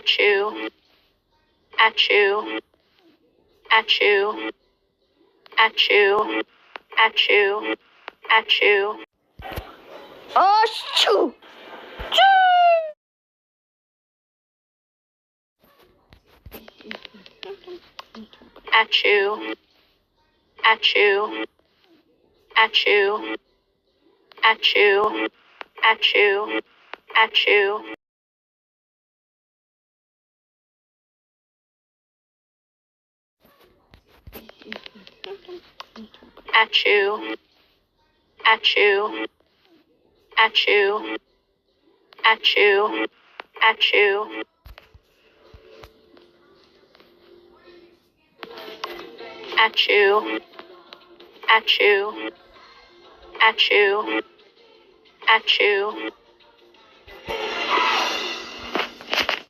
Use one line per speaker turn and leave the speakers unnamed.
Achoo, achoo, achoo, achoo, achoo, achoo.
Achoo!
Achoo, achoo, achoo, achoo, achoo, achoo. Achoo, achoo, achoo, achoo, achoo. Achoo, achoo, achoo, achoo.